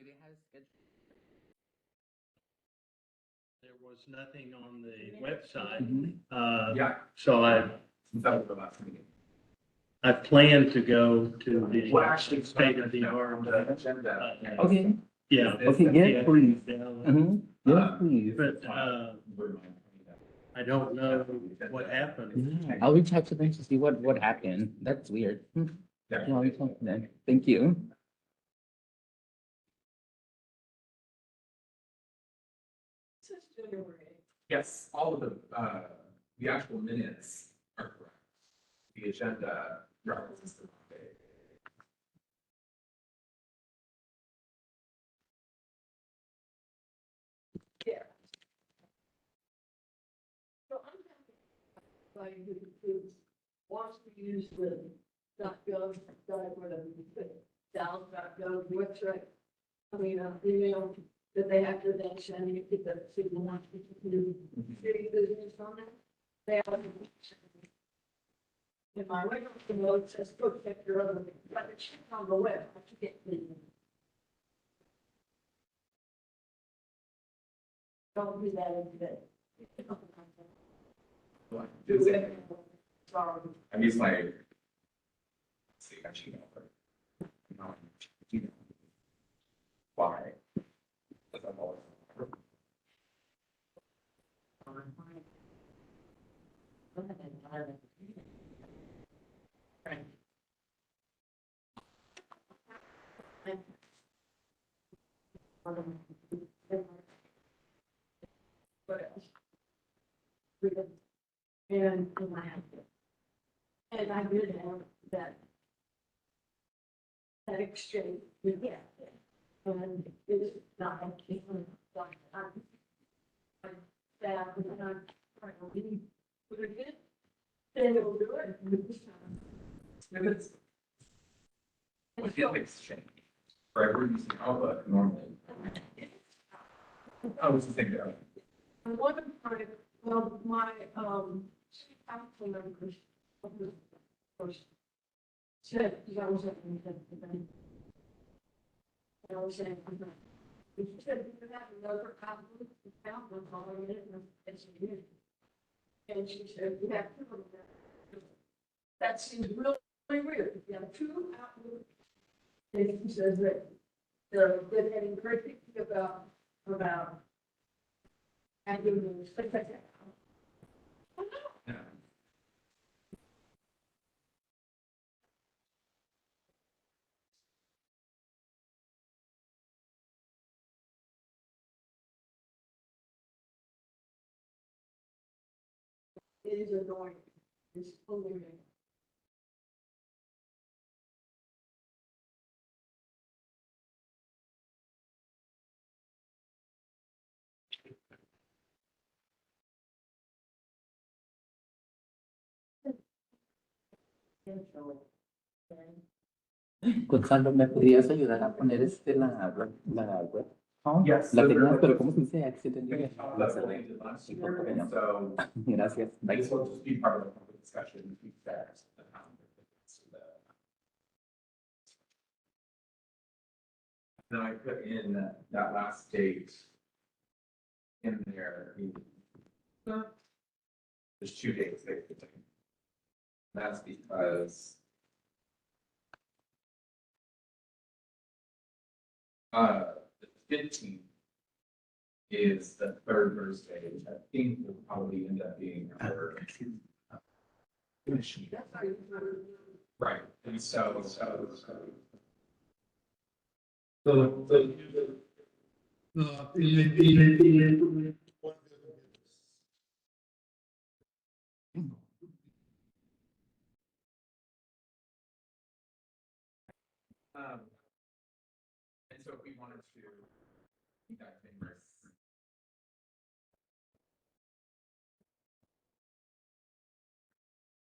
they have scheduled? There was nothing on the website. Yeah. So That was the last meeting. I plan to go to the Well, actually, state of the art. the agenda. Okay. Yeah. Okay, yes, please. Yeah. Yes, please. But, I don't know what happened. Yeah, I'll reach out to them to see what happened. That's weird. Yeah, I'll reach out to them. Thank you. Yes, all of the actual minutes are correct. The agenda references the wrong day. So I'm trying to wants to use the .gov, whatever, Dallas.gov website. I mean, email that they have to then send you to the city wants to do city business on it. They have. In my regular mode, it says protect your other, but it's on the web, I forget the. Don't do that in today. Is it? I use my. Let's see, I should know. No, why? Because I'm always. What else? And I have to. And I did have that exchange with him. And it's not actually, I'm staff and I'm trying to leave. But again, then it'll do it. Minutes. What's the exchange? Right, we're using Outlook normally. I was thinking of. One of my council members of the first said, because I was at the event. And I was saying, he said, you have another outlook account, I'm calling it, and it's you. And she said, you have two of them. That seems really weird. You have two outlooks. And she says that they're getting pretty about and you lose, things like that. Yeah. It is annoying. It's totally. Gonzalo, ¿me podrías ayudar a poner la web? Oh, Yes. la tenía, pero ¿cómo se dice? Accidentally. La That's what we cerré. did last year, so Gracias. this will just be part of the public discussion. That Then I put in that last date in there. There's 2 dates they put in. That's because the 15th is the third Thursday, which I think will probably end up being our commission. Right, and so. And so if we wanted to keep that famous.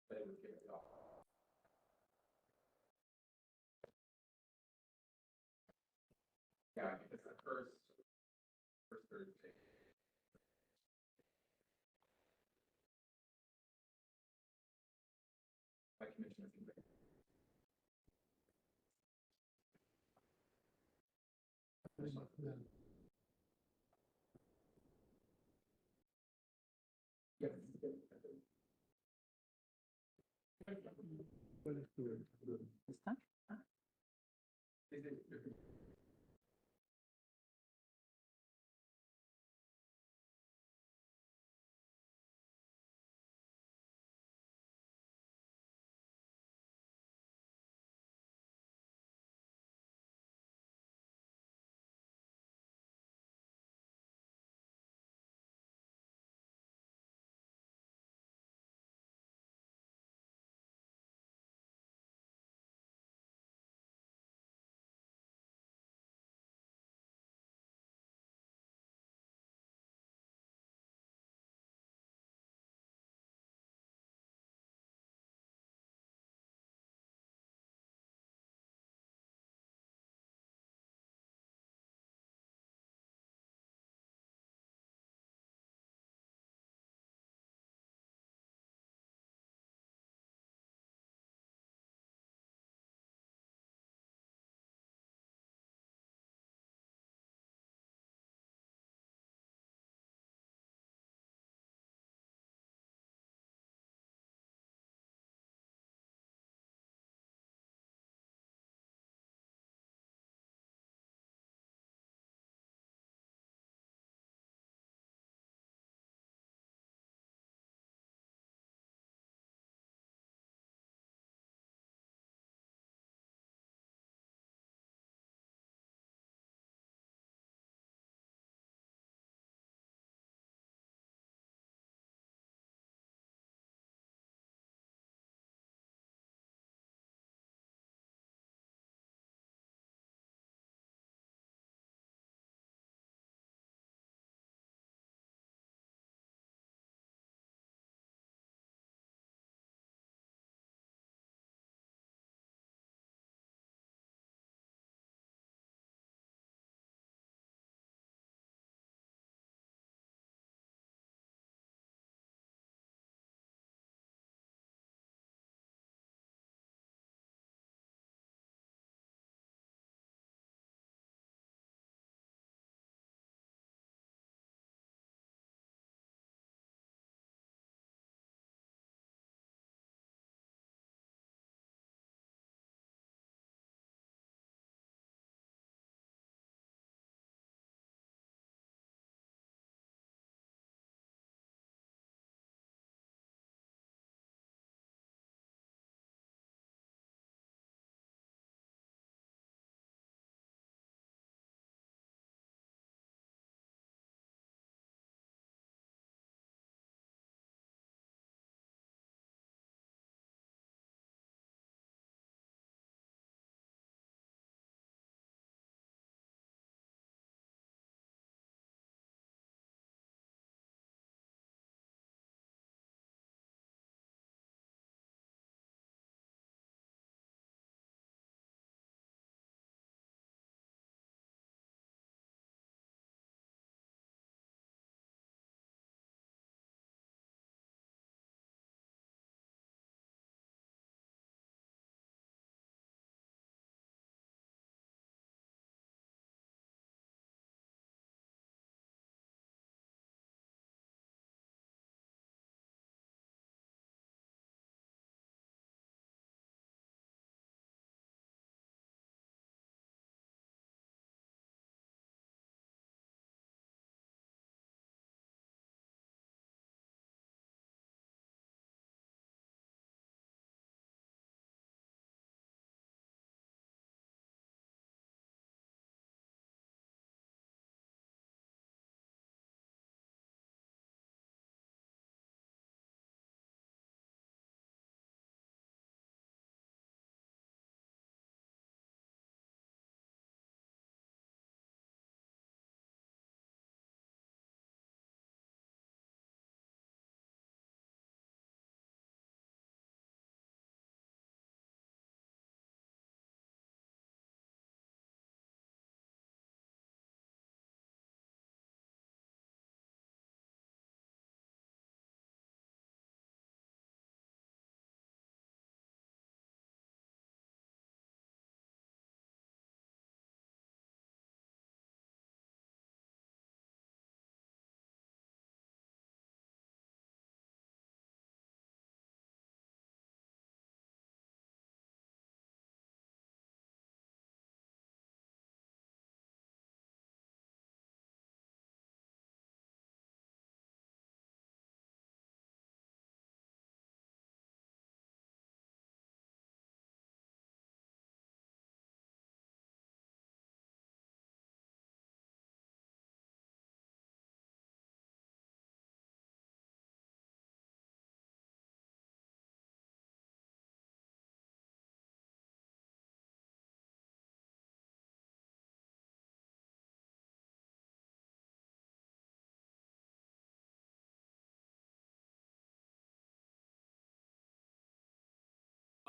But it would give it off. Yeah, because the first Thursday. My commission is. Yes. This time? Is it?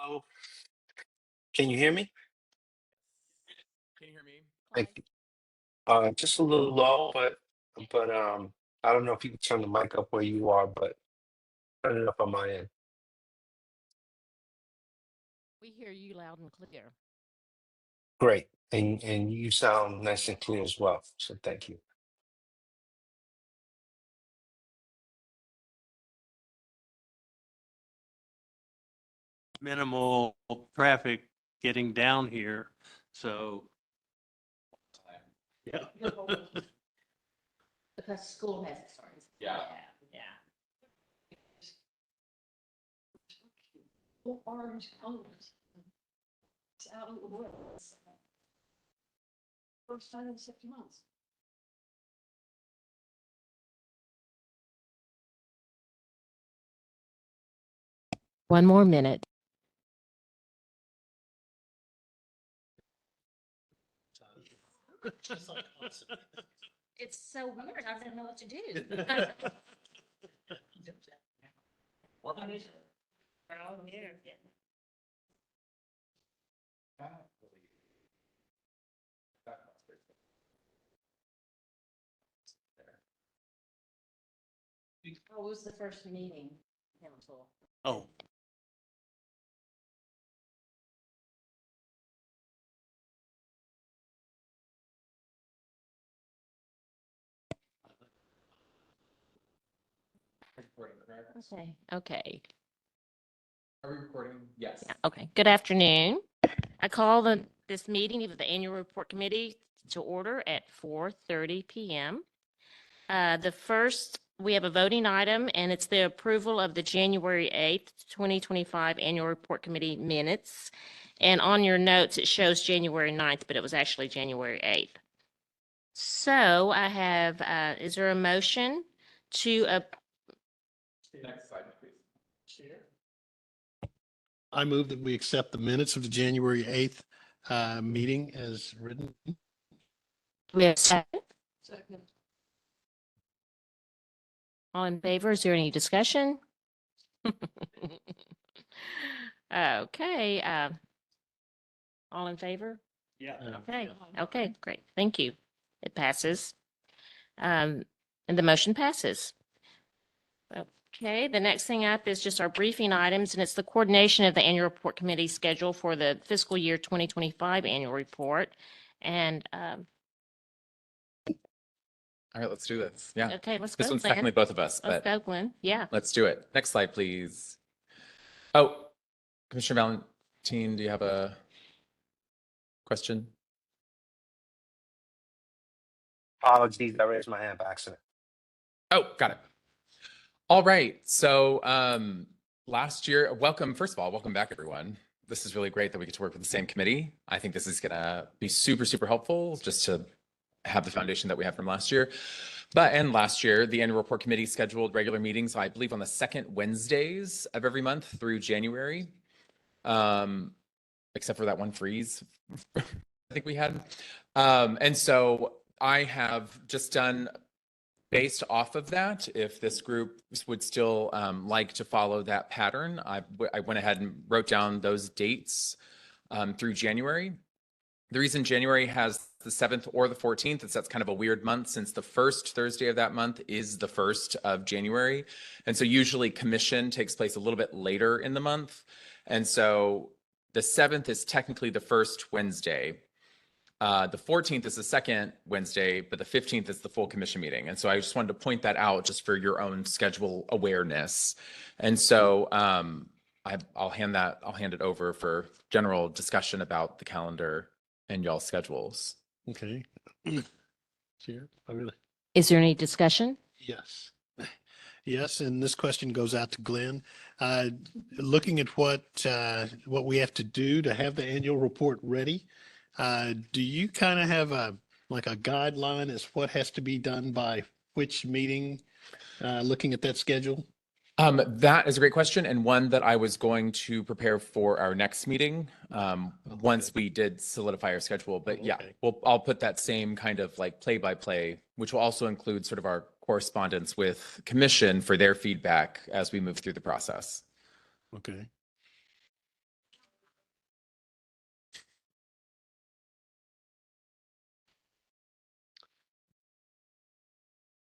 Hello. Can you hear me? Can you hear me? Thank you. Just a little low, but I don't know if you can turn the mic up where you are, but turn it up on my end. We hear you loud and clear. Great. And you sound nice and clear as well. So thank you. Minimal traffic getting down here, so. Yeah. Because school hasn't started. Yeah. Yeah. Orange colors. It's out in the woods. First time in 6 months. One more minute. It's so weird. I don't know what to do. What was the first meeting, council? Oh, Recording, correct? Okay. Are we recording? Yes. Yeah, okay. Good afternoon. I call this meeting of the Annual Report Committee to order at 4:30 PM. The first, we have a voting item, and it's the approval of the January 8th, 2025 Annual Report Committee minutes. And on your notes, it shows January 9th, but it was actually January 8th. So I have, is there a motion to, Next slide, please. I move that we accept the minutes of the January 8th meeting as written. we have a second? Second. All in favor? Is there any discussion? Okay, all in favor? yeah. Okay, great. Thank you. It passes. And the motion passes. Okay, the next thing up is just our briefing items, and it's the coordination of the annual report committee schedule for the fiscal year 2025 annual report. And, All right, let's do this. Yeah. okay, let's This go, one's Glenn. technically both of us, Let's but go, Glenn. Yeah. let's do it. Next slide, please. Oh, Commissioner Valentine, do you have a question? Apologies, I raised my hand by accident. Oh, got it. All right. So last year, first of all, welcome back, everyone. This is really great that we get to work with the same committee. I think this is going to be super, super helpful just to have the foundation that we have from last year. And last year, the annual report committee scheduled regular meetings, I believe, on the second Wednesdays of every month through January, except for that one freeze I think we had. And so I have just done, based off of that, if this group would still like to follow that pattern, I went ahead and wrote down those dates through January. The reason January has the 7th or the 14th is that's kind of a weird month, since the first Thursday of that month is the 1st of January. And so usually commission takes place a little bit later in the month. And so the 7th is technically the first Wednesday. The 14th is the second Wednesday, but the 15th is the full commission meeting. And so I just wanted to point that out just for your own schedule awareness. And so I'll hand it over for general discussion about the calendar and y'all's schedules. Okay. Chair, Is there any discussion? yes. Yes, and this question goes out to Glenn. Looking at what we have to do to have the annual report ready, do you kind of have a guideline as what has to be done by which meeting, looking at that schedule? That is a great question, and one that I was going to prepare for our next meeting once we did solidify our schedule. But yeah, Okay. I'll put that same kind of like play by play, which will also include sort of our correspondence with commission for their feedback as we move through the process. Okay.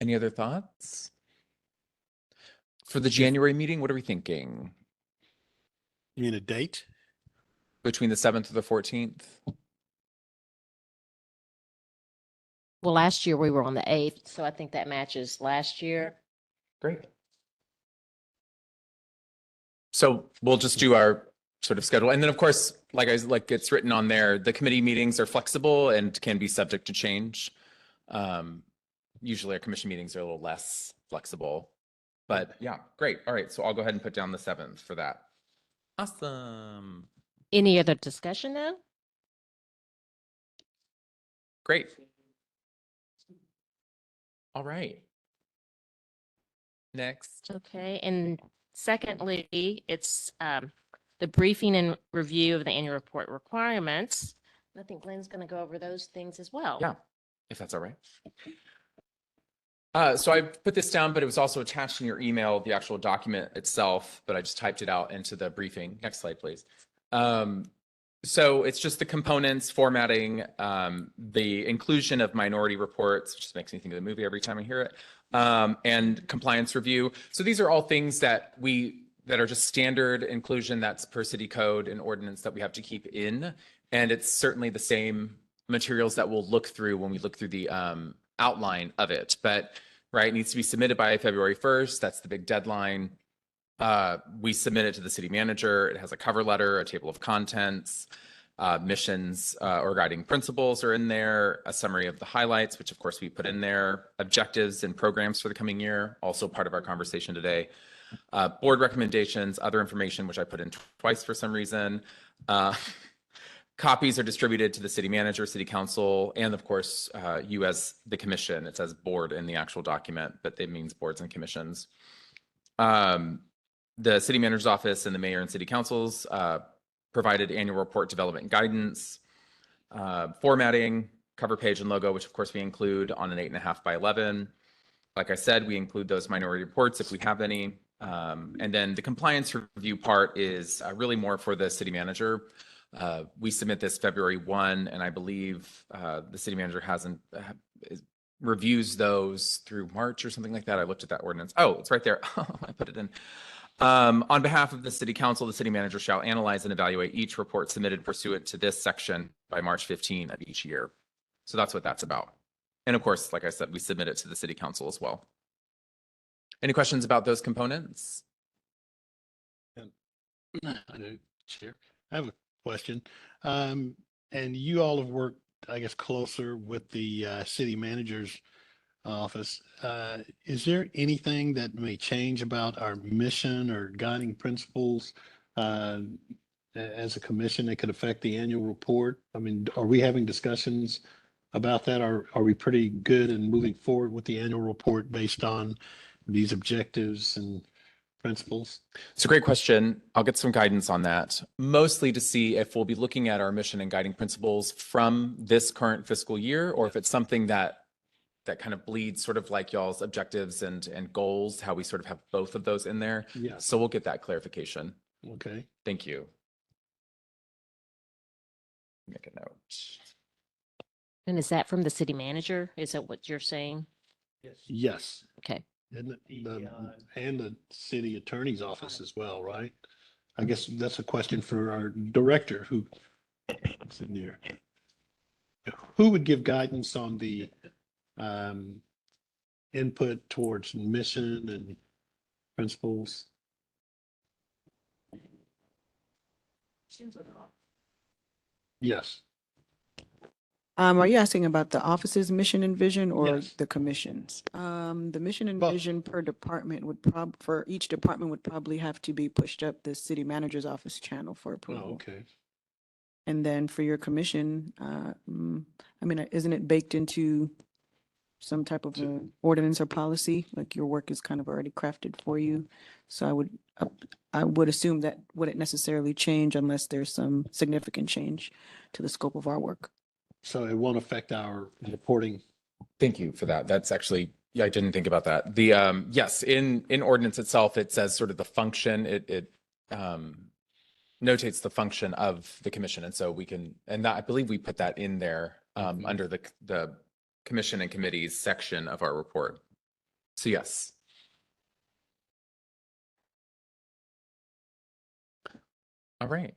Any other thoughts? For the January meeting, what are we thinking? You mean a date? Between the 7th or the 14th? Well, last year we were on the 8th, so I think that matches last year. Great. So we'll just do our sort of schedule. And then of course, like it's written on there, the committee meetings are flexible and can be subject to change. Usually our commission meetings are a little less flexible, but yeah, great. All right. So I'll go ahead and put down the 7th for that. Awesome. Any other discussion though? Great. All right. Next. Okay, and secondly, it's the briefing and review of the annual report requirements. I think Glenn's going to go over those things as well. Yeah, if that's all right. So I put this down, but it was also attached in your email, the actual document itself, but I just typed it out into the briefing. Next slide, please. So it's just the components, formatting, the inclusion of minority reports, which just makes me think of the movie every time I hear it, and compliance review. So these are all things that are just standard inclusion that's per city code and ordinance that we have to keep in. And it's certainly the same materials that we'll look through when we look through the outline of it. But right, it needs to be submitted by February 1st. That's the big deadline. We submit it to the city manager. It has a cover letter, a table of contents, missions or guiding principles are in there, a summary of the highlights, which of course we put in there, objectives and programs for the coming year, also part of our conversation today, board recommendations, other information, which I put in twice for some reason. Copies are distributed to the city manager, city council, and of course, you as the commission. It says board in the actual document, but it means boards and commissions. The city manager's office and the mayor and city councils provided annual report development guidance, formatting, cover page and logo, which of course we include on an 8.5 by 11. Like I said, we include those minority reports if we have any. And then the compliance review part is really more for the city manager. We submit this February 1, and I believe the city manager reviews those through March or something like that. I looked at that ordinance. Oh, it's right there. I put it in. On behalf of the city council, the city manager shall analyze and evaluate each report submitted pursuant to this section by March 15 of each year. So that's what that's about. And of course, like I said, we submit it to the city council as well. Any questions about those components? I do, Chair. I have a question. And you all have worked, I guess, closer with the city manager's office. Is there anything that may change about our mission or guiding principles as a commission that could affect the annual report? I mean, are we having discussions about that? Are we pretty good in moving forward with the annual report based on these objectives and principles? It's a great question. I'll get some guidance on that, mostly to see if we'll be looking at our mission and guiding principles from this current fiscal year, or if it's something that kind of bleeds sort of like y'all's objectives and goals, how we sort of have both of those in there. Yeah. So we'll get that clarification. Okay. Thank you. Make a note. And is that from the city manager? Is that what you're saying? Yes. Okay. And the city attorney's office as well, right? I guess that's a question for our director who is in there. Who would give guidance on the input towards mission and principles? Yes. Are you asking about the office's mission and vision or Yes. the commission's? The mission and Both. vision per department would for each department would probably have to be pushed up the city manager's office channel for Oh, approval. okay. And then for your commission, I mean, isn't it baked into some type of a ordinance or policy? Like your work is kind of already crafted for you. So I would assume that wouldn't necessarily change unless there's some significant change to the scope of our work. So it won't affect our reporting. Thank you for that. That's actually, yeah, I didn't think about that. The yes, in ordinance itself, it says sort of the function. It notates the function of the commission, and so we can, and that, I believe we put that in there under the commission and committees section of our report. So yes. All right.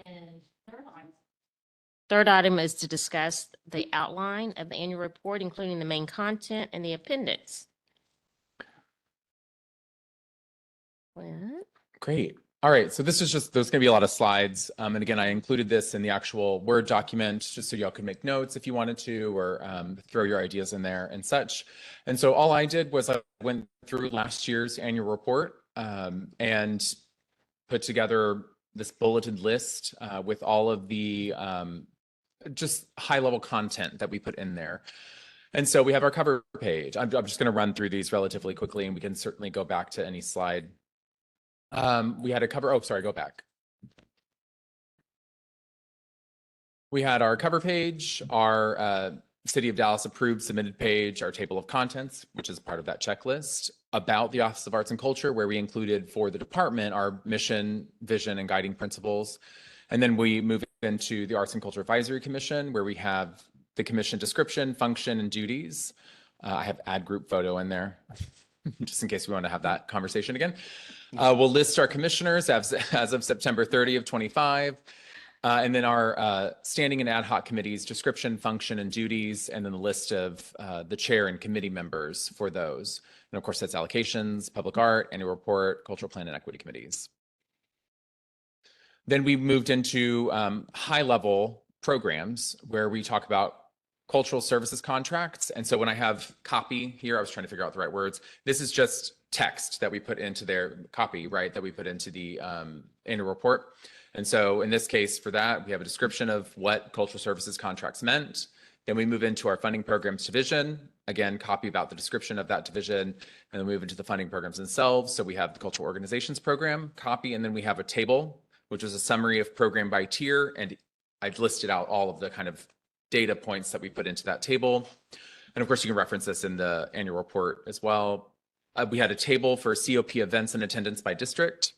And third item is to discuss the outline of the annual report, including the main content and the appendix. Well, Great. All right. So this is just, there's going to be a lot of slides. And again, I included this in the actual Word document just so y'all could make notes if you wanted to, or throw your ideas in there and such. And so all I did was I went through last year's annual report and put together this bulleted list with all of the just high level content that we put in there. And so we have our cover page. I'm just going to run through these relatively quickly, and we can certainly go back to any slide. We had a cover. Oh, sorry, go back. We had our cover page, our City of Dallas approved submitted page, our table of contents, which is part of that checklist, about the Office of Arts and Culture, where we included for the department our mission, vision, and guiding principles. And then we move into the Arts and Culture Advisory Commission, where we have the commission description, function, and duties. I have ad group photo in there, just in case we want to have that conversation again. We'll list our commissioners as of September 30 of 25. And then our standing and ad hoc committees, description, function, and duties, and then the list of the chair and committee members for those. And of course, that's allocations, public art, annual report, cultural plan, and equity committees. Then we moved into high-level programs where we talk about cultural services contracts. And so when I have copy here, I was trying to figure out the right words. This is just text that we put into their copy, right? That we put into the annual report. And so in this case for that, we have a description of what cultural services contracts meant. Then we move into our funding programs division. Again, copy about the description of that division, and then move into the funding programs themselves. So we have the cultural organizations program, copy, and then we have a table, which is a summary of program by tier. And I've listed out all of the kind of data points that we put into that table. And of course, you can reference this in the annual report as well. We had a table for COP events and attendance by district.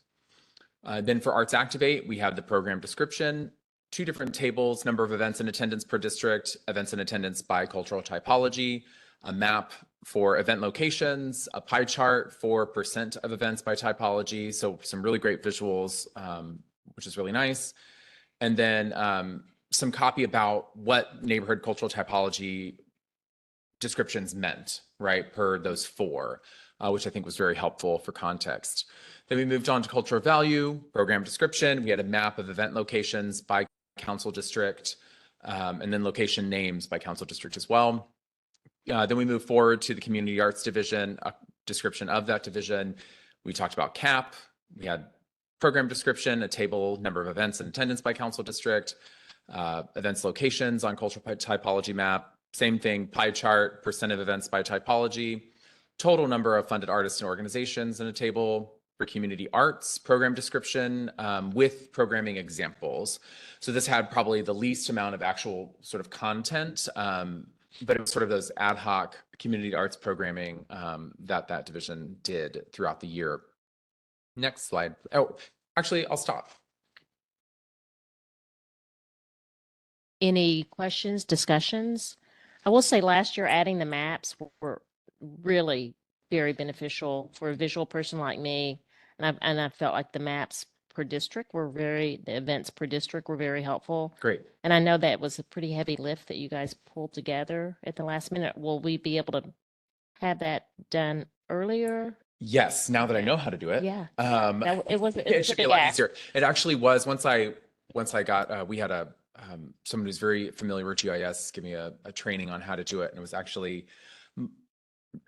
Then for Arts Activate, we have the program description, 2 different tables, number of events and attendance per district, events and attendance by cultural typology, a map for event locations, a pie chart for % of events by typology. So some really great visuals, which is really nice. And then some copy about what neighborhood cultural typology descriptions meant, right, per those 4, which I think was very helpful for context. Then we moved on to cultural value, program description. We had a map of event locations by council district, and then location names by council district as well. Then we moved forward to the community arts division, a description of that division. We talked about CAP. We had program description, a table, number of events and attendance by council district, events locations on cultural typology map. Same thing, pie chart, % of events by typology, total number of funded artists and organizations in a table for community arts, program description with programming examples. So this had probably the least amount of actual sort of content, but it was sort of those ad hoc community arts programming that division did throughout the year. Next slide. Oh, actually, I'll stop. any questions, discussions? I will say last year adding the maps were really very beneficial for a visual person like me. And I felt like the maps per district were the events per district were very helpful. Great. And I know that was a pretty heavy lift that you guys pulled together at the last minute. Will we be able to have that done earlier? Yes, now that I know how to do it. Yeah. It It should be a lot easier. It actually was once I got, we had someone who's very familiar with GIS give me a training on how to do it. And it was actually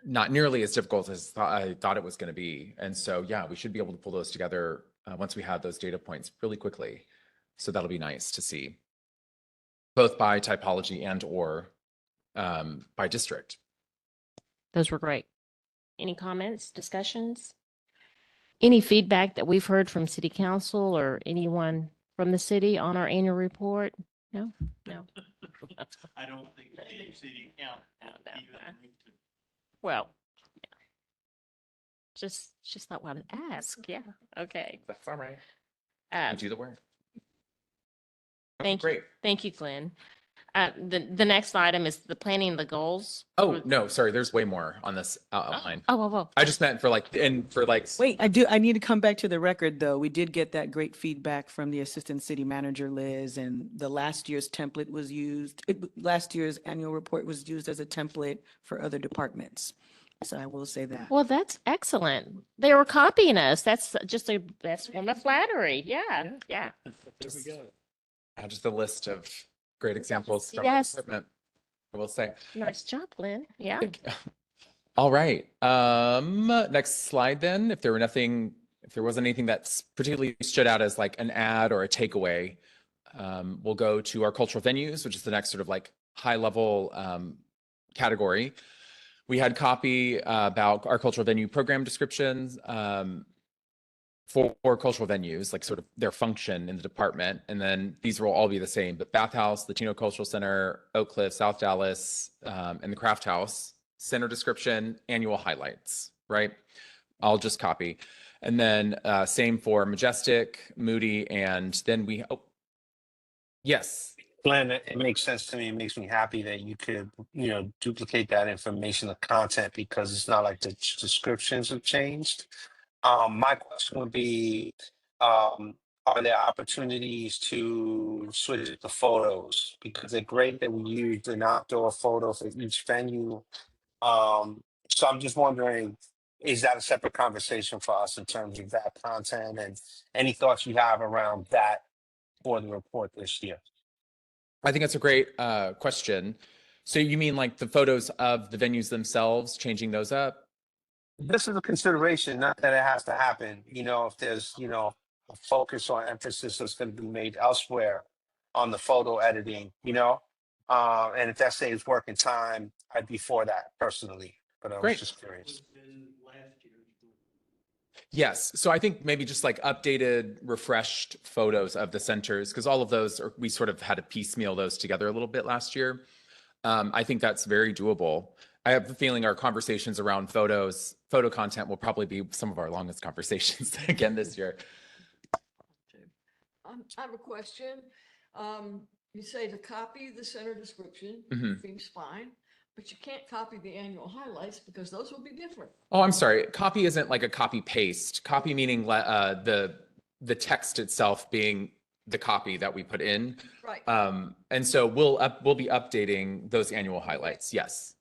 not nearly as difficult as I thought it was going to be. And so, yeah, we should be able to pull those together once we have those data points really quickly. So that'll be nice to see, both by typology and or by district. Those were great. Any comments, discussions? Any feedback that we've heard from city council or anyone from the city on our annual report? No? No. I don't think the city council No. even need to. Well, yeah. Just thought what to ask. Yeah. Okay. That's all right. Uh, We do the work. Okay, Thank you. great. Thank you, Glenn. The next item is the planning the goals. Oh, no, sorry, there's way more on this outline. Oh. I just meant for like, Wait, I need to come back to the record, though. We did get that great feedback from the Assistant City Manager, Liz, and the last year's template was used. Last year's annual report was used as a template for other departments. So I will say that. Well, that's excellent. They were copying us. That's just that's form of flattery. Yeah. Just a list of great examples from the Yes. department, I will say. Nice job, Lynn. Yeah. All right. Next slide then. If there wasn't anything that's particularly stood out as like an ad or a takeaway, we'll go to our cultural venues, which is the next sort of like high level category. We had copy about our cultural venue program descriptions for cultural venues, like sort of their function in the department. And then these will all be the same, but Bathhouse, Latino Cultural Center, Oak Cliff, South Dallas, and the Craft House, center description, annual highlights, right? I'll just copy. And then same for Majestic, Moody, and then yes. Glenn, it makes sense to me. It makes me happy that you could, duplicate that information, the content, because it's not like the descriptions have changed. My question would be, are there opportunities to switch the photos? Because they're great that we used an outdoor photo for each venue. So I'm just wondering, is that a separate conversation for us in terms of that content, and any thoughts you have around that for the report this year? I think that's a great question. So you mean like the photos of the venues themselves, changing those up? This is a consideration, not that it has to happen. If there's, a focus or emphasis that's going to be made elsewhere on the photo editing, and if that saves work and time, I'd be for that personally. But I was Great. just curious. Yes. So I think maybe just like updated, refreshed photos of the centers, because all of those we sort of had to piecemeal those together a little bit last year. I think that's very doable. I have the feeling our conversations around photo content will probably be some of our longest conversations again this year. I have a question. You say to copy the center description, Mhm. seems fine, but you can't copy the annual highlights because those will be different. Oh, I'm sorry. Copy isn't like a copy paste. Copy meaning the text itself being the copy that we put in. Right. And so we'll be updating those annual highlights. Yes.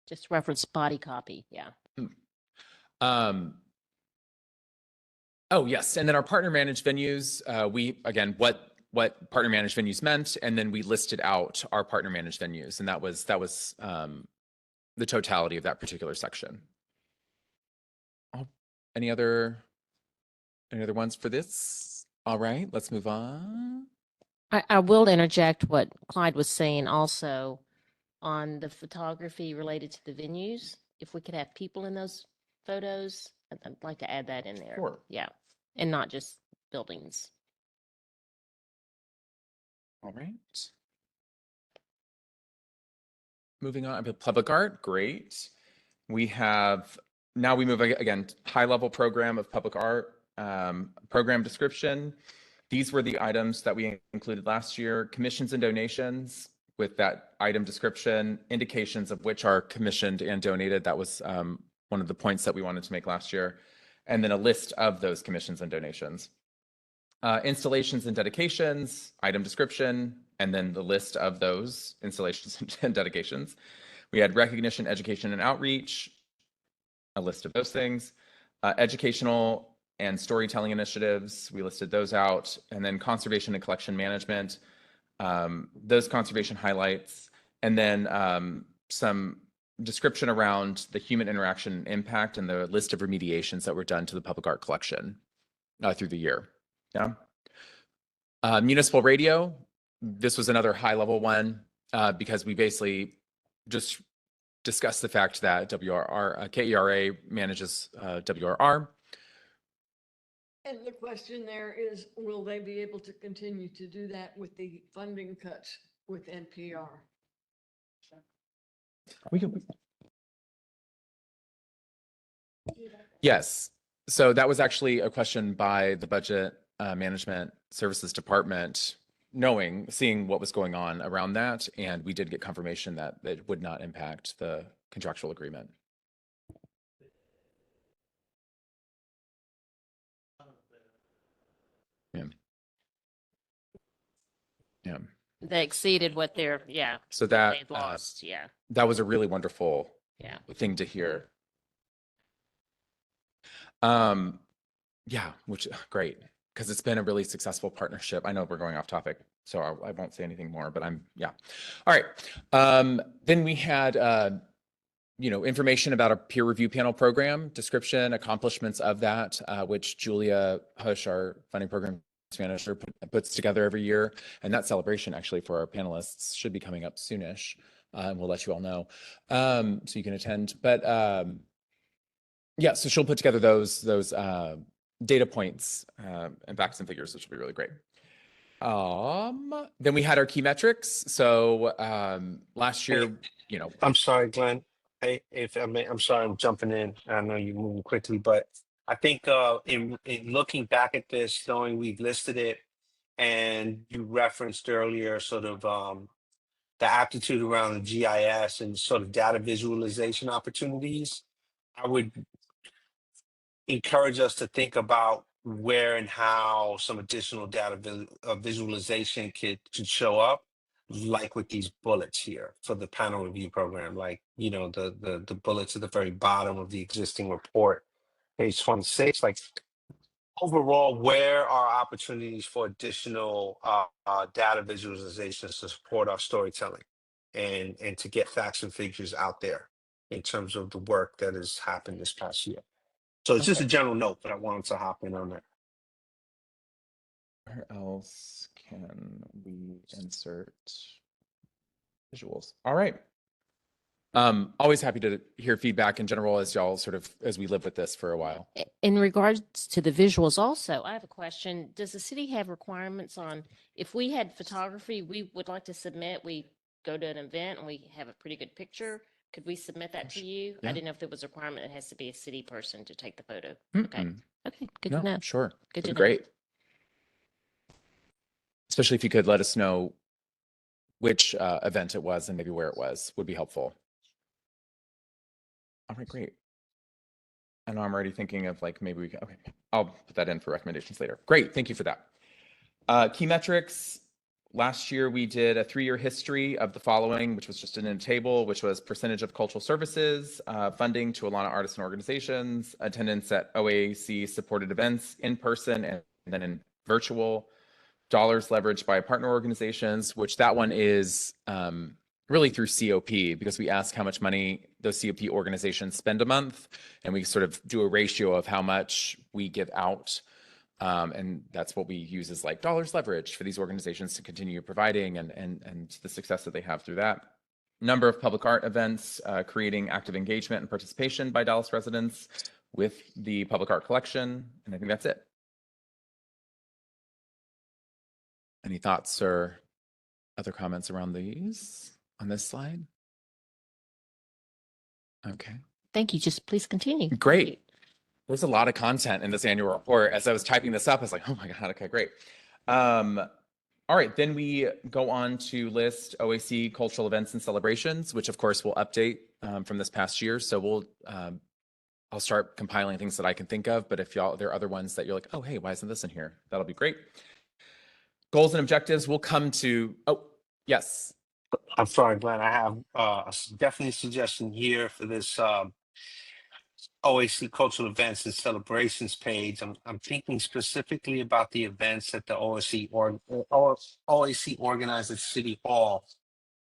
Just reference body copy. Yeah. Oh, yes. And then our partner managed venues, again, what partner managed venues meant, and then we listed out our partner managed venues, and that was the totality of that particular section. Oh, any other ones for this? All right, let's move on. I will interject what Clyde was saying also on the photography related to the venues. If we could have people in those photos, I'd like to add that in there. Sure. Yeah. And not just buildings. All right. Moving on, public art, great. Now we move again, high level program of public art, program description. These were the items that we included last year, commissions and donations with that item description, indications of which are commissioned and donated. That was one of the points that we wanted to make last year. And then a list of those commissions and donations. Installations and dedications, item description, and then the list of those installations and dedications. We had recognition, education, and outreach, a list of those things. Educational and storytelling initiatives, we listed those out. And then conservation and collection management, those conservation highlights. And then some description around the human interaction and impact and the list of remediations that were done to the public art collection through the year. Yeah. Municipal radio, this was another high level one because we basically just discussed the fact that KERA manages WRR. And the question there is, will they be able to continue to do that with the funding cuts with NPR? Yes. So that was actually a question by the Budget Management Services Department seeing what was going on around that, and we did get confirmation that it would not impact the contractual agreement. Yeah. Yeah. They exceeded what they're, yeah, So what that they'd lost, yeah, that was a really wonderful yeah. thing to hear. Yeah, which great, because it's been a really successful partnership. I know we're going off topic, so I won't say anything more, but yeah. All right. Then we had information about a peer review panel program, description, accomplishments of that, which Julia Hush, our funding program manager, puts together every year. And that celebration actually for our panelists should be coming up soonish. And we'll let you all know so you can attend. But yeah, so she'll put together those data points and facts and figures, which will be really great. Then we had our key metrics. So last year, I'm sorry, Glenn. Hey, if I may, I'm sorry, I'm jumping in. I know you're moving quickly, but I think in looking back at this, knowing we've listed it, and you referenced earlier sort of the aptitude around the GIS and sort of data visualization opportunities, I would encourage us to think about where and how some additional data visualization could show up, like with these bullets here for the panel review program, like, the bullets at the very bottom of the existing report, page 26, like overall, where are opportunities for additional data visualizations to support our storytelling and to get facts and figures out there in terms of the work that has happened this past year. So it's just a general note, but I wanted to hop in on that. where else can we insert visuals? All right. Always happy to hear feedback in general as we live with this for a while. In regards to the visuals also, I have a question. Does the city have requirements on, if we had photography, we would like to submit, we go to an event and we have a pretty good picture, could we submit that to you? Yeah. I didn't know if there was a requirement, it has to be a city person to take the photo. Okay. Mm-mm. Okay, good No, to know. sure. Good That'd to be know. great. Especially if you could let us know which event it was and maybe where it was, would be helpful. All right, great. And I'm already thinking of maybe we can, okay, I'll put that in for recommendations later. Great, thank you for that. Key metrics. Last year, we did a 3-year history of the following, which was just in a table, which was percentage of cultural services, funding to Alana artists and organizations, attendance at OAC supported events in person and then in virtual, dollars leveraged by partner organizations, which that one is really through COP, because we ask how much money those COP organizations spend a month, and we sort of do a ratio of how much we give out. And that's what we use as dollars leverage for these organizations to continue providing and the success that they have through that. Number of public art events, creating active engagement and participation by Dallas residents with the public art collection. And I think that's it. Any thoughts or other comments around these on this slide? Okay. Thank you. Just please continue. Great. Thank you. There's a lot of content in this annual report. As I was typing this up, I was like, oh my God, okay, great. All right, then we go on to list OAC cultural events and celebrations, which of course we'll update from this past year. So I'll start compiling things that I can think of, but if there are other ones that you're like, oh, hey, why isn't this in here? That'll be great. Goals and objectives will come to, oh, yes. I'm sorry, Glenn. I have definitely a suggestion here for this OAC cultural events and celebrations page. I'm thinking specifically about the events that the OAC organized at City Hall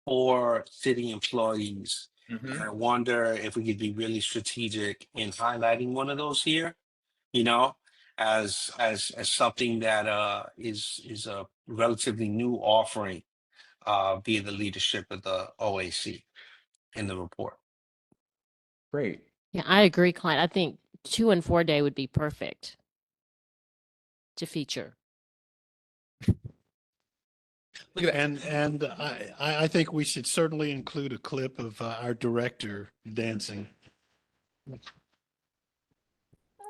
for city employees. Mm-hmm. And I wonder if we could be really strategic in highlighting one of those here, as something that is a relatively new offering via the leadership of the OAC in the report. Great. Yeah, I agree, Clint. I think 2 and 4 day would be perfect to feature. Look at that. And I think we should certainly include a clip of our director dancing.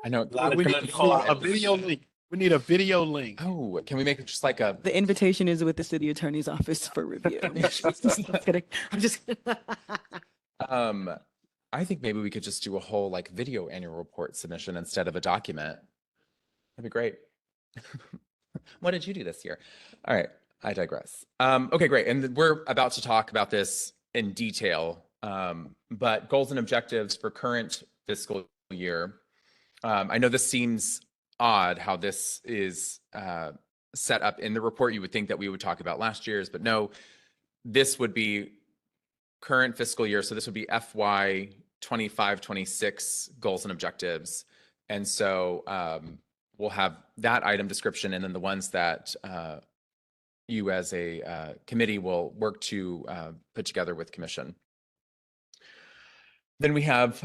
I know. A lot of We need good a video link. We need a video link. Oh, can we make it just like a, The invitation is with the city attorney's office for review. Just kidding. I'm just. I think maybe we could just do a whole like video annual report submission instead of a document. That'd be great. What did you do this year? All right, I digress. Okay, great. And we're about to talk about this in detail. But goals and objectives for current fiscal year. I know this seems odd how this is set up in the report. You would think that we would talk about last year's, but no, this would be current fiscal year. So this would be FY 25-26 goals and objectives. And so we'll have that item description and then the ones that you as a committee will work to put together with commission. Then we have,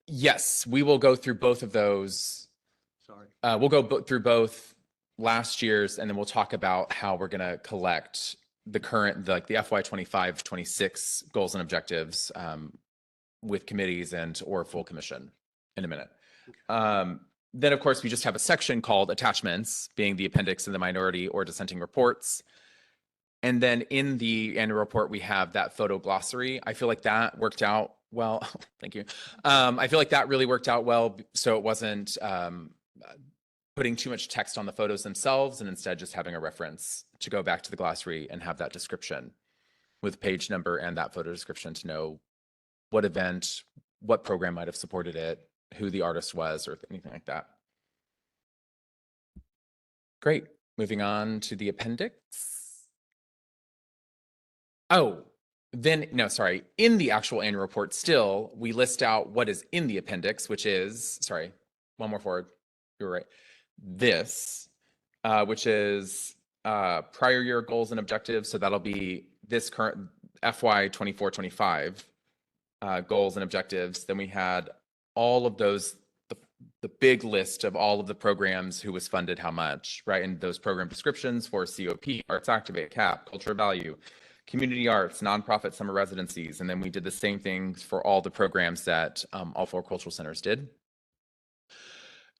yes, we will go through both of those. Sorry. We'll go through both last year's, and then we'll talk about how we're going to collect the current, like the FY 25-26 goals and objectives with committees and or full commission in a minute. Then, of course, we just have a section called attachments, being the appendix and the minority or dissenting reports. And then in the annual report, we have that photo glossary. I feel like that worked out well. Thank you. I feel like that really worked out well. So it wasn't putting too much text on the photos themselves and instead just having a reference to go back to the glossary and have that description with page number and that photo description to know what event, what program might have supported it, who the artist was, or anything like that. Great. Moving on to the appendix. Oh, then, no, sorry. In the actual annual report still, we list out what is in the appendix, which is, sorry, one more forward. You were right. This, which is prior year goals and objectives. So that'll be this current FY 24-25 goals and objectives. Then we had all of those, the big list of all of the programs, who was funded how much, right? And those program descriptions for COP, Arts Activate, CAP, Culture of Value, Community Arts, nonprofit summer residencies. And then we did the same things for all the programs that all 4 cultural centers did.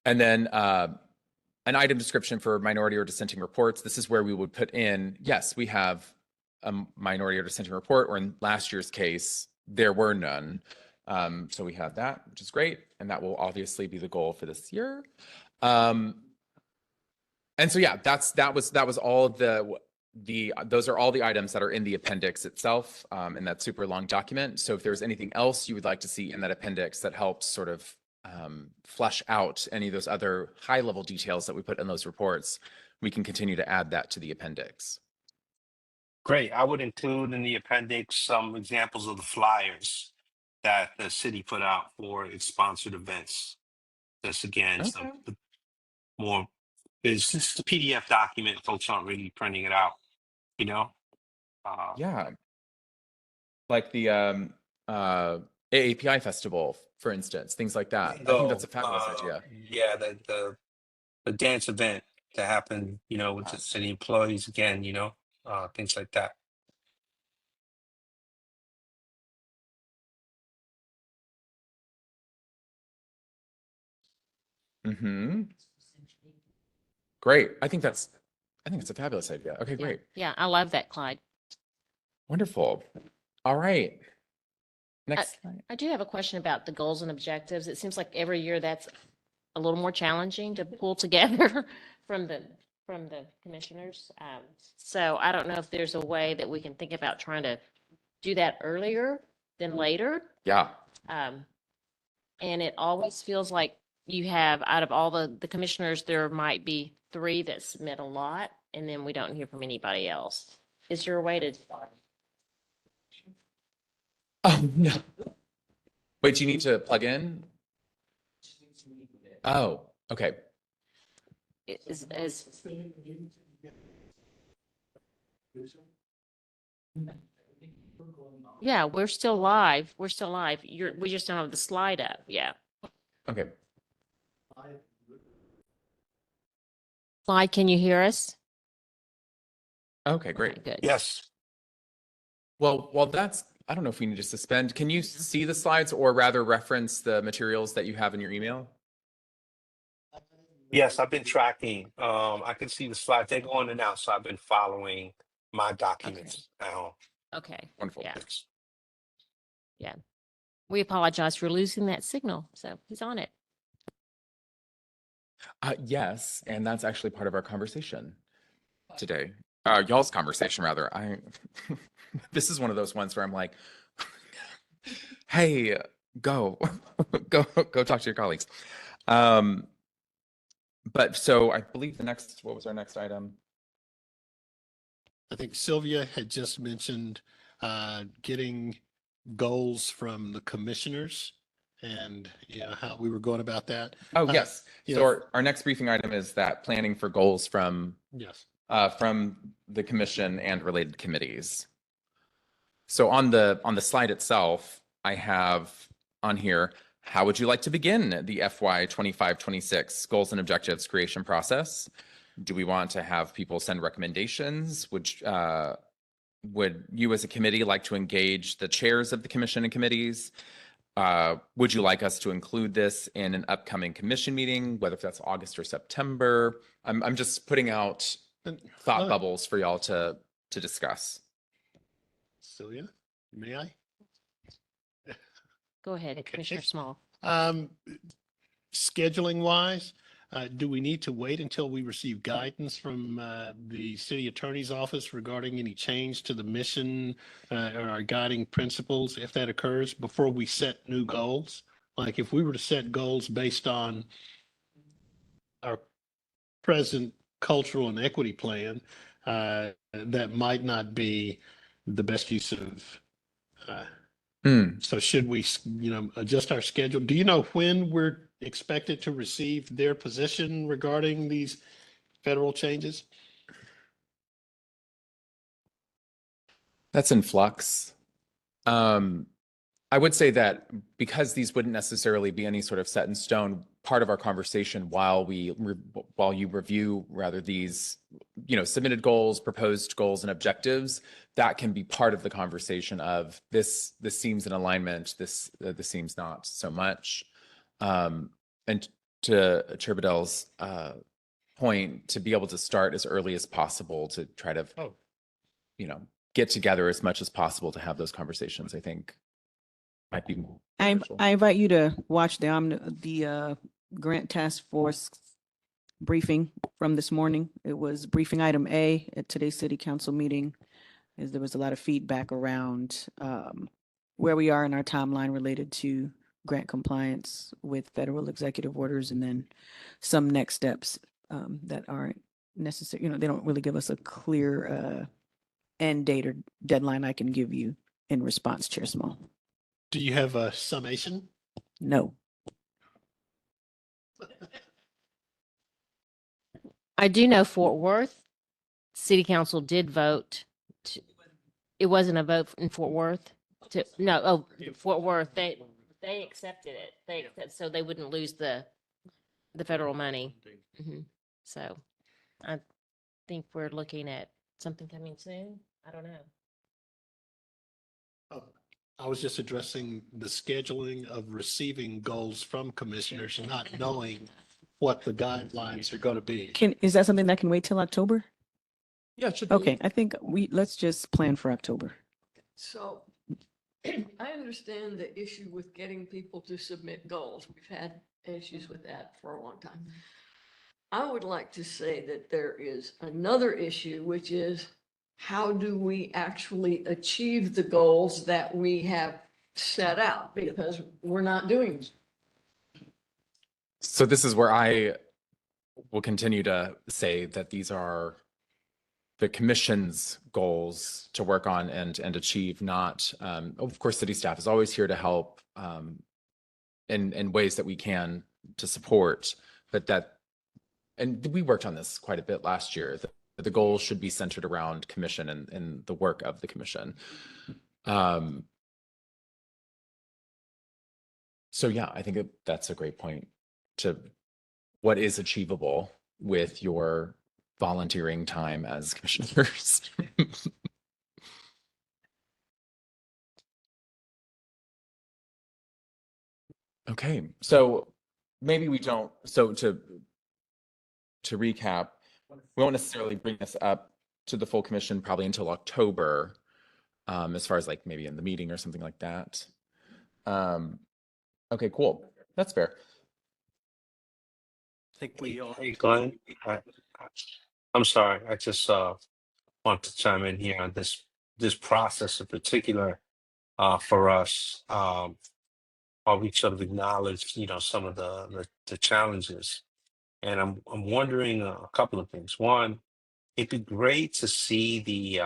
And then an item description for minority or dissenting reports. This is where we would put in, yes, we have a minority or dissenting report, or in last year's case, there were none. So we have that, which is great. And that will obviously be the goal for this year. And so, yeah, that was all of those are all the items that are in the appendix itself, in that super long document. So if there's anything else you would like to see in that appendix that helps sort of flesh out any of those other high level details that we put in those reports, we can continue to add that to the appendix. Great. I would include in the appendix some examples of the flyers that the city put out for its sponsored events. This again, Okay. so the more, it's just a PDF document. Folks aren't really printing it out, you know? Yeah. Like the AAPI festival, for instance, things like that. I think that's a fabulous idea. Yeah, the dance event that happened, you know, with the city employees again, you know, things like that. Mm-hmm. Great. I think it's a fabulous idea. Okay, Yeah. great. Yeah, I love that, Clyde. Wonderful. All right. Next slide. I do have a question about the goals and objectives. It seems like every year that's a little more challenging to pull together from the commissioners. So I don't know if there's a way that we can think about trying to do that earlier than later. Yeah. And it always feels like you have, out of all the commissioners, there might be 3 that submit a lot, and then we don't hear from anybody else. Is there a way to? Oh, no. Wait, do you need to plug in? Oh, okay. Is yeah, we're still live. We're still live. We just don't have the slide up. Yeah. Okay. Clyde, can you hear us? Okay, great. Okay, good. Yes. Well, while that's I don't know if we need to suspend. Can you see the slides or rather reference the materials that you have in your email? Yes, I've been tracking. I can see the slides. They're going in and out, so I've been following my documents now. Okay. Wonderful. Yeah. We apologize for losing that signal. So he's on it. Yes, and that's actually part of our conversation today. Y'all's conversation rather. This is one of those ones where I'm like, hey, go, go talk to your colleagues. But so I believe what was our next item? I think Sylvia had just mentioned getting goals from the commissioners and how we were going about that. Oh, yes. yeah. So our next briefing item is that planning for goals from the commission and related committees. So on the slide itself, I have on here, how would you like to begin the FY 25-26 goals and objectives creation process? Do we want to have people send recommendations? Would you as a committee like to engage the chairs of the commission and committees? Would you like us to include this in an upcoming commission meeting, whether that's August or September? I'm just putting out thought bubbles for y'all to discuss. Sylvia, may I? Go ahead, Okay. Commissioner Small. Scheduling wise, do we need to wait until we receive guidance from the city attorney's office regarding any change to the mission or our guiding principles if that occurs before we set new goals? Like if we were to set goals based on our present cultural and equity plan, that might not be the best use of so should we, adjust our schedule? Do you know when we're expected to receive their position regarding these federal changes? That's in flux. I would say that because these wouldn't necessarily be any sort of set in stone, part of our conversation while you review rather these, submitted goals, proposed goals and objectives, that can be part of the conversation of this seems in alignment, this seems not so much. And to Chair Bedell's point, to be able to start as early as possible to try to, get together as much as possible to have those conversations, I think might be more. I invite you to watch the Grant Task Force briefing from this morning. It was briefing item A at today's city council meeting, as there was a lot of feedback around where we are in our timeline related to grant compliance with federal executive orders, and then some next steps that aren't necessary. They don't really give us a clear end date or deadline I can give you in response, Chair Small. Do you have a summation? No. I do know Fort Worth City Council did vote. It wasn't a vote in Fort Worth. Fort Worth, they accepted it. So they wouldn't lose the federal money. So I think we're looking at something coming soon. I don't know. I was just addressing the scheduling of receiving goals from commissioners, not knowing what the guidelines are going to be. Is that something that can wait till October? Yeah, it should be. Okay, I think let's just plan for October. So I understand the issue with getting people to submit goals. We've had issues with that for a long time. I would like to say that there is another issue, which is how do we actually achieve the goals that we have set out? Because we're not doing it. So this is where I will continue to say that these are the commission's goals to work on and achieve, not, of course, city staff is always here to help in ways that we can to support, and we worked on this quite a bit last year. The goals should be centered around commission and the work of the commission. So yeah, I think that's a great point to what is achievable with your volunteering time as commissioners. Okay, so maybe we don't, so to recap, we won't necessarily bring this up to the full commission probably until October, as far as like maybe in the meeting or something like that. Okay, cool. That's fair. I think we all. Hey, Glenn, I'm sorry, I just want to chime in here on this process in particular for us. While we sort of acknowledge, some of the challenges, and I'm wondering a couple of things. One, it'd be great to see the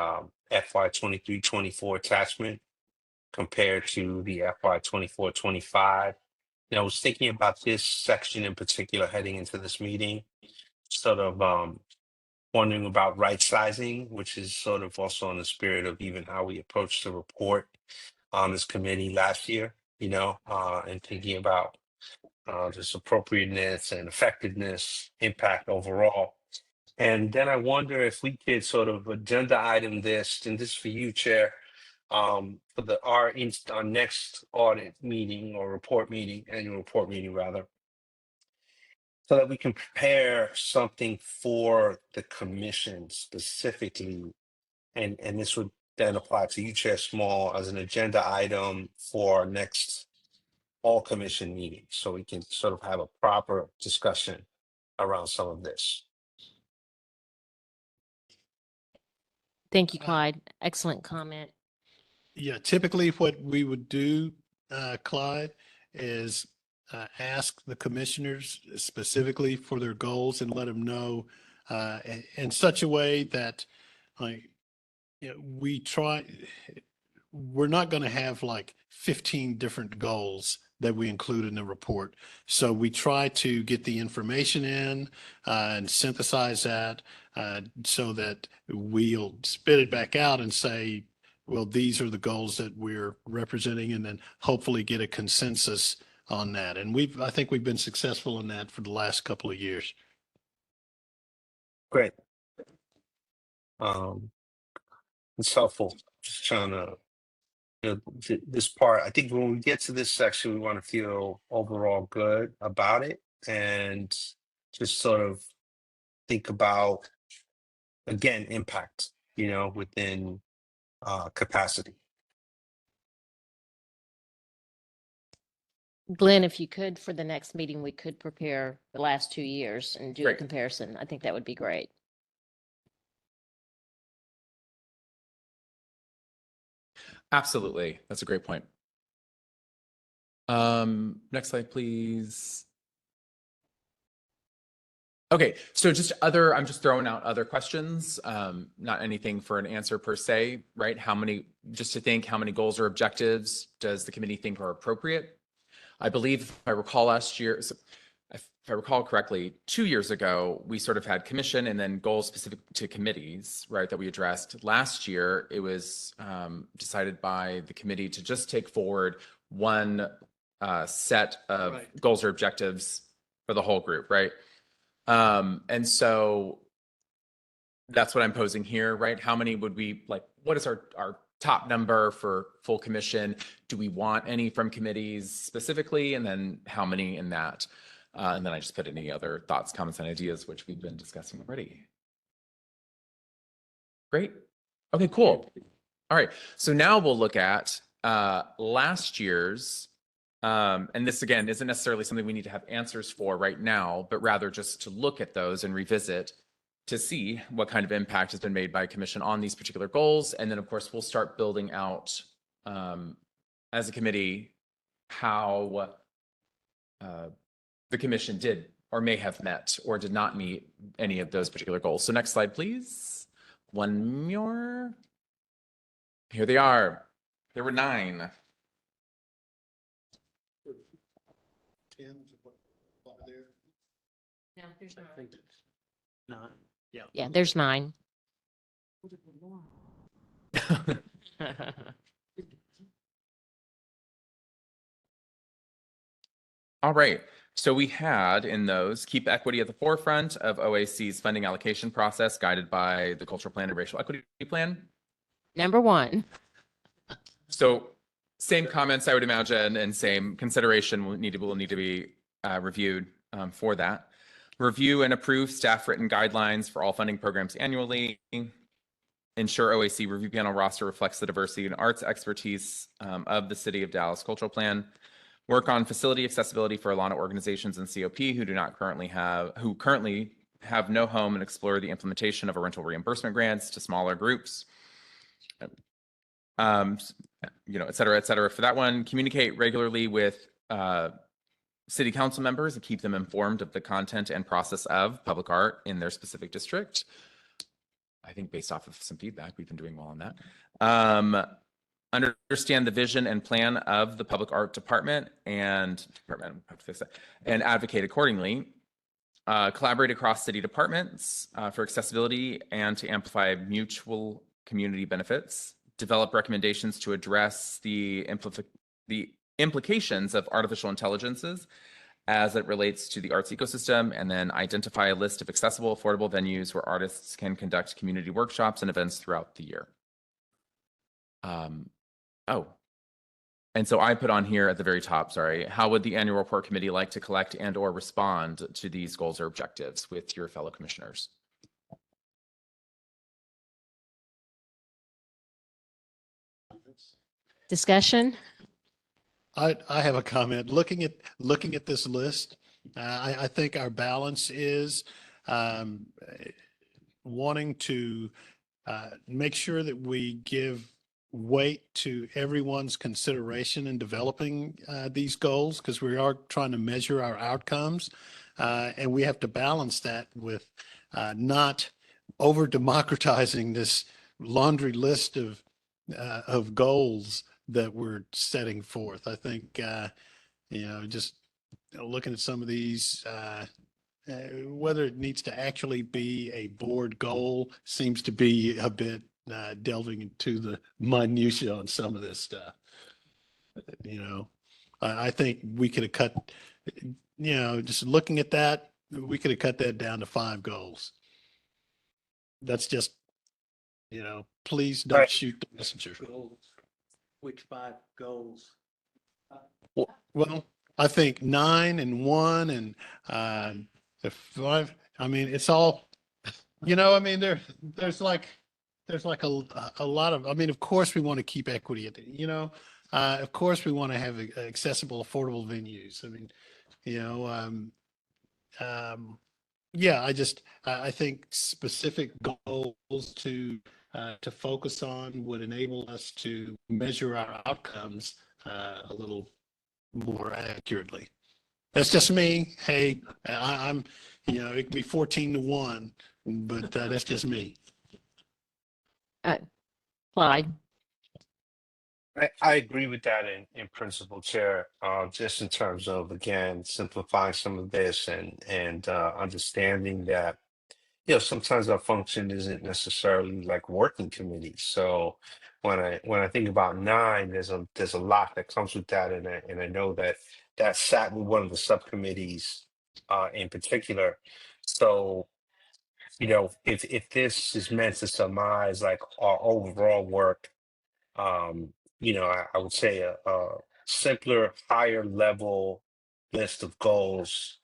FY 23-24 attachment compared to the FY 24-25. I was thinking about this section in particular heading into this meeting, sort of wondering about right sizing, which is sort of also in the spirit of even how we approached the report on this committee last year, and thinking about just appropriateness and effectiveness, impact overall. And then I wonder if we could sort of agenda item this, and this for you, Chair, for our next audit meeting or annual report meeting rather, so that we can prepare something for the commission specifically. And this would then apply to you, Chair Small, as an agenda item for our next all commission meeting, so we can sort of have a proper discussion around some of this. Thank you, Clyde. Excellent comment. Yeah, typically what we would do, Clyde, is ask the commissioners specifically for their goals and let them know in such a way that like we're not going to have like 15 different goals that we include in the report. So we try to get the information in and synthesize that so that we'll spit it back out and say, well, these are the goals that we're representing, and then hopefully get a consensus on that. And I think we've been successful in that for the last couple of years. Great. It's helpful. Just trying to, this part, I think when we get to this section, we want to feel overall good about it and just sort of think about, again, impact, within capacity. Glenn, if you could, for the next meeting, we could prepare the last 2 years and do a Great. comparison. I think that would be great. Absolutely. That's a great point. Next slide, please. Okay, so I'm just throwing out other questions, not anything for an answer per se, right? How many goals or objectives does the committee think are appropriate? I believe if I recall last year, if I recall correctly, 2 years ago, we sort of had commission and then goals specific to committees, right, that we addressed. Last year, it was decided by the committee to just take forward one set of goals or objectives for the whole group, right? And so that's what I'm posing here, right? How many would we like? What is our top number for full commission? Do we want any from committees specifically? And then how many in that? And then I just put any other thoughts, comments, and ideas, which we've been discussing already. Great. Okay, cool. All right. So now we'll look at last year's, and this again isn't necessarily something we need to have answers for right now, but rather just to look at those and revisit to see what kind of impact has been made by commission on these particular goals. And then of course, we'll start building out as a committee how the commission did or may have met or did not meet any of those particular goals. So next slide, please. One more. Here they are. There were 9. No, there's I think it's 9. Yeah. Yeah, there's 9. All right. So we had in those, keep equity at the forefront of OAC's funding allocation process, guided by the cultural plan and racial equity plan. Number 1. So Same comments, I would imagine, and same consideration will need to be reviewed for that. Review and approve staff written guidelines for all funding programs annually. Ensure OAC review panel roster reflects the diversity and arts expertise of the City of Dallas Cultural Plan. Work on facility accessibility for Alana organizations and COP who currently have no home, and explore the implementation of a rental reimbursement grants to smaller groups. Et cetera, for that one. Communicate regularly with city council members and keep them informed of the content and process of public art in their specific district. I think based off of some feedback, we've been doing well on that. Understand the vision and plan of the public art department and advocate accordingly. Collaborate across city departments for accessibility and to amplify mutual community benefits. Develop recommendations to address the implications of artificial intelligences as it relates to the arts ecosystem, and then identify a list of accessible, affordable venues where artists can conduct community workshops and events throughout the year. And so I put on here at the very top, sorry, how would the annual report committee like to collect and or respond to these goals or objectives with your fellow commissioners? Discussion? I have a comment. Looking at this list, I think our balance is wanting to make sure that we give weight to everyone's consideration in developing these goals, because we are trying to measure our outcomes, and we have to balance that with not over democratizing this laundry list of goals that we're setting forth. I think, just looking at some of these, whether it needs to actually be a board goal seems to be a bit delving into the minutia on some of this stuff. I think we could have cut, just looking at that, we could have cut that down to 5 goals. That's just, please don't shoot the messenger. Which 5 goals? Well, I think 9 and 1 and 5. I mean, it's all, there's like a lot of. I mean, of course, we want to keep equity at of course, we want to have accessible, affordable venues. I mean, I think specific goals to focus on would enable us to measure our outcomes a little more accurately. That's just me. Hey, I'm, it could be 14-1, but that's just me. Clyde? I agree with that in principle, Chair. Just in terms of, again, simplifying some of this and understanding that sometimes our function isn't necessarily like working committees. So when I think about 9, there's a lot that comes with that, and I know that sat with one of the subcommittees in particular. So if this is meant to surmise like our overall work, I would say a simpler, higher level list of goals,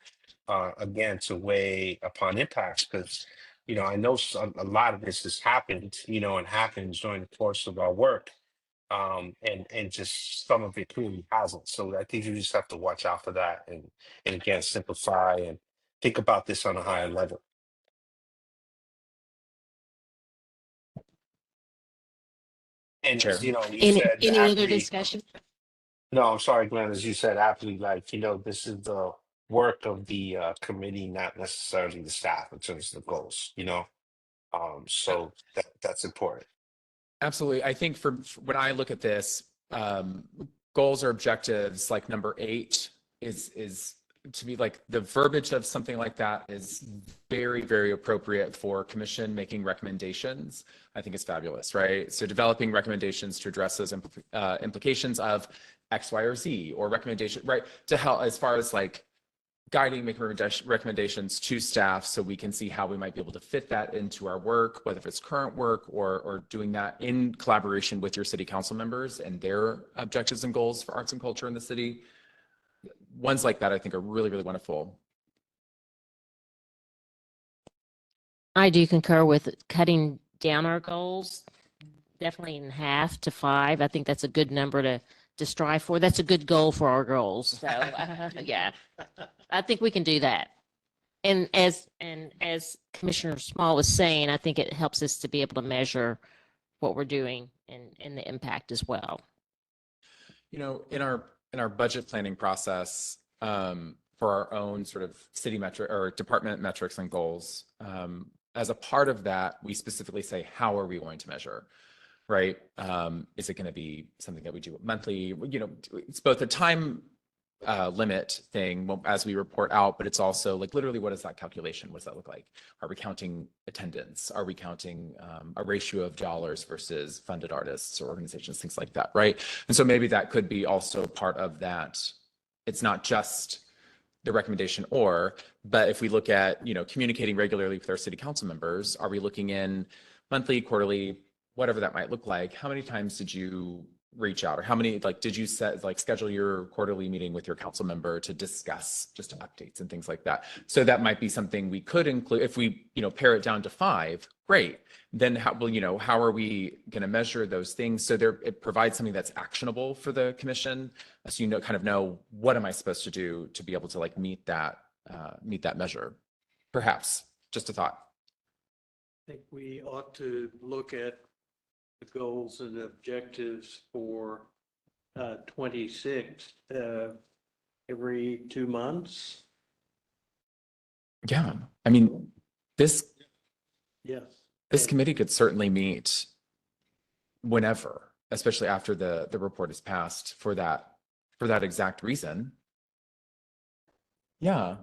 again, to weigh upon impacts, because I know a lot of this has happened, and happens during the course of our work, and just some of it clearly hasn't. So I think you just have to watch out for that, and again, simplify and think about this on a higher level. And Sure. as you Any said, other aptly- discussion? No, I'm sorry, Glenn, as you said, aptly, like, this is the work of the committee, not necessarily the staff in terms of the goals, so that's important. Absolutely. I think for when I look at this, goals or objectives, like number 8 is to be like the verbiage of something like that is very, very appropriate for commission making recommendations. I think it's fabulous, right? So developing recommendations to address those implications of X, Y, or Z, or recommendation, right? To help as far as like guiding, making recommendations to staff so we can see how we might be able to fit that into our work, whether it's current work or doing that in collaboration with your city council members and their objectives and goals for arts and culture in the city. Ones like that, I think, are really, really wonderful. I do concur with cutting down our goals, definitely in half to 5. I think that's a good number to strive for. That's a good goal for our goals. So, yeah, I think we can do that. And as Commissioner Small was saying, I think it helps us to be able to measure what we're doing and the impact as well. You know, in our budget planning process, for our own sort of city metric or department metrics and goals, as a part of that, we specifically say, how are we going to measure? Right? Is it going to be something that we do monthly? You know, it's both a time limit thing as we report out, but it's also like literally, what is that calculation? What does that look like? Are we counting attendance? Are we counting a ratio of dollars versus funded artists or organizations, things like that, right? And so maybe that could be also part of that. It's not just the recommendation but if we look at, you know, communicating regularly with our city council members, are we looking in monthly, quarterly, whatever that might look like? How many times did you reach out, or how many, like, did you schedule your quarterly meeting with your council member to discuss just updates and things like that? So that might be something we could include if we, you know, pare it down to 5. Great. Then how are we going to measure those things? So it provides something that's actionable for the commission, so you kind of know, what am I supposed to do to be able to like meet that measure? Perhaps just a thought. I think we ought to look at the goals and objectives for 26 every 2 months. Yeah, I mean, this Yes. committee could certainly meet whenever, especially after the report is passed, for that exact reason. Yeah,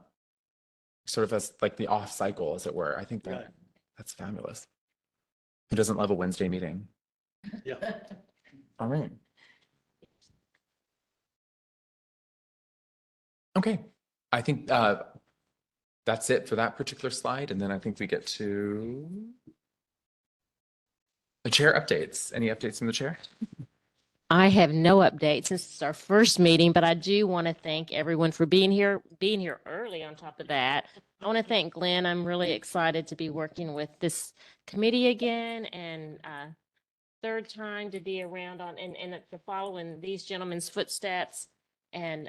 sort of as like the off cycle, as it were. I think that's fabulous. Who doesn't love a Wednesday meeting? Yeah. All right. Okay, I think that's it for that particular slide, and then I think we get to the chair updates. Any updates from the chair? I have no updates since it's our first meeting, but I do want to thank everyone for being here early on top of that. I want to thank Glenn. I'm really excited to be working with this committee again, and third time to be around and to follow in these gentlemen's footsteps, and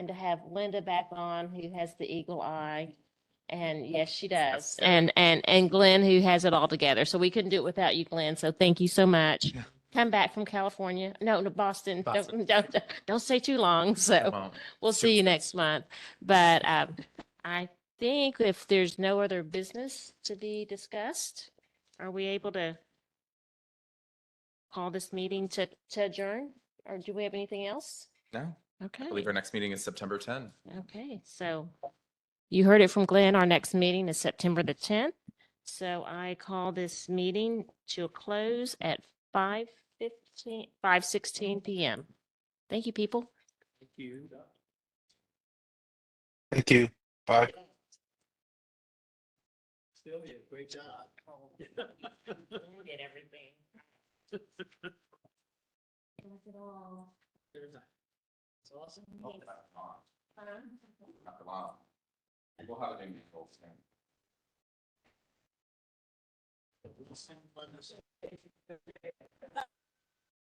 to have Linda back on, who has the eagle eye. And yes, she does. And Glenn, who has it all together. So we couldn't do it without you, Glenn. So thank you so much. Yeah. Come back from California. No, Boston. Boston. Don't stay too long. So we'll see you next month. But I think if there's no other business to be discussed, are we able to call this meeting to adjourn? Or do we have anything else? No. Okay. I believe our next meeting is September 10th. Okay, so you heard it from Glenn. Our next meeting is September the 10th. So I call this meeting to a close at 5:16 p.m. Thank you, people. Thank you. Thank you. Bye. Sylvia, great job. Get everything. It's awesome. We'll have it in the